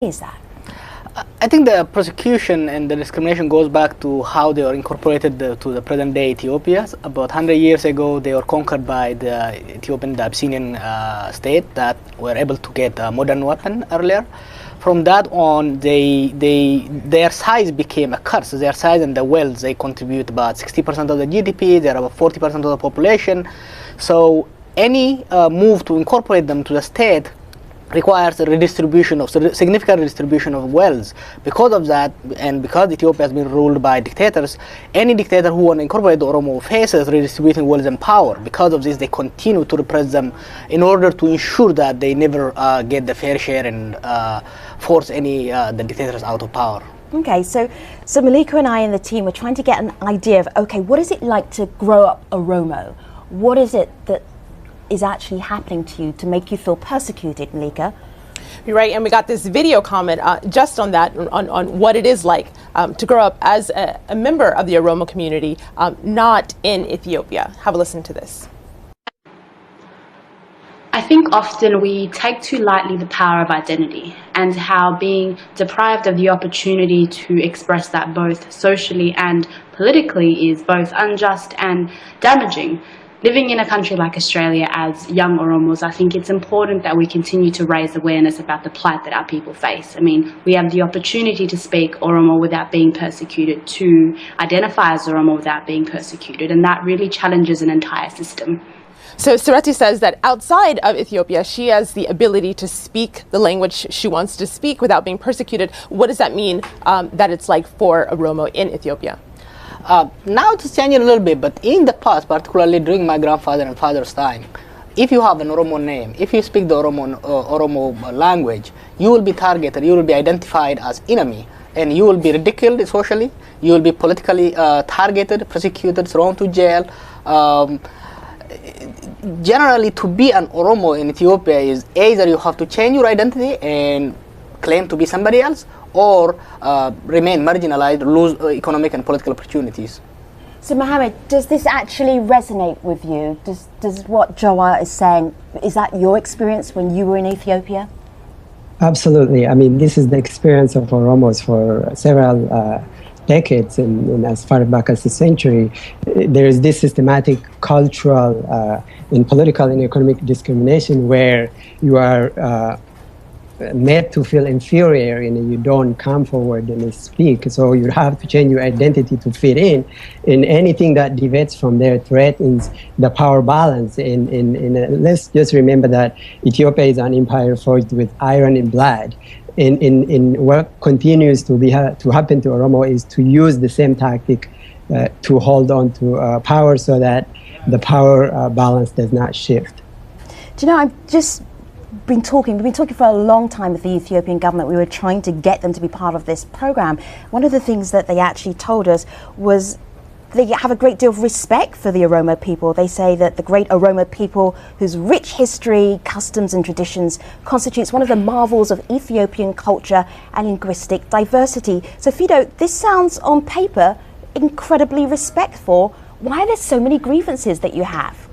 is that? I think the persecution and the discrimination goes back to how they were incorporated to the present day Ethiopia. About 100 years ago, they were conquered by the Ethiopian, the Abyssinian state that were able to get a modern weapon earlier. From that on, their size became a curse. Their size and the wealth, they contribute about 60% of the GDP. They're about 40% of the population. So any move to incorporate them to the state requires a redistribution of significant redistribution of wealth. Because of that, and because Ethiopia has been ruled by dictators, any dictator who wants to incorporate the Oromo faces redistributing wealth and power. Because of this, they continue to repress them in order to ensure that they never get the fair share and force any the dictators out of power. Okay, so Malika and I and the team were trying to get an idea of, okay, what is it like to grow up Oromo? What is it that is actually happening to you to make you feel persecuted, Malika? You're right, and we got this video comment just on that, on what it is like to grow up as a member of the Oromo community, not in Ethiopia. Have a listen to this. I think often we take too lightly the power of identity and how being deprived of the opportunity to express that both socially and politically is both unjust and damaging. Living in a country like Australia as young Oromos, I think it's important that we continue to raise awareness about the plight that our people face. I mean, we have the opportunity to speak Oromo without being persecuted, to identify as Oromo without being persecuted, and that really challenges an entire system. So Sereti says that outside of Ethiopia, she has the ability to speak the language she wants to speak without being persecuted. What does that mean that it's like for Oromo in Ethiopia? Now it's changing a little bit, but in the past, particularly during my grandfather and father's time, if you have an Oromo name, if you speak the Oromo language, you will be targeted, you will be identified as enemy, and you will be ridiculed socially, you will be politically targeted, persecuted, thrown to jail. Generally, to be an Oromo in Ethiopia is either you have to change your identity and claim to be somebody else, or remain marginalized, lose economic and political opportunities. So Mohammed, does this actually resonate with you? Does what Jawar is saying, is that your experience when you were in Ethiopia? Absolutely. I mean, this is the experience of Oromos for several decades, and as far back as the century. There is this systematic cultural and political and economic discrimination where you are made to feel inferior and you don't come forward and speak. So you have to change your identity to fit in. And anything that deviates from there threatens the power balance. And let's just remember that Ethiopia is an empire forged with iron and blood. And what continues to happen to Oromo is to use the same tactic to hold on to power so that the power balance does not shift. Do you know, we've been talking for a long time with the Ethiopian government. We were trying to get them to be part of this program. One of the things that they actually told us was they have a great deal of respect for the Oromo people. They say that the great Oromo people, whose rich history, customs and traditions constitutes one of the marvels of Ethiopian culture and linguistic diversity. So Fido, this sounds on paper incredibly respectful. Why are there so many grievances that you have?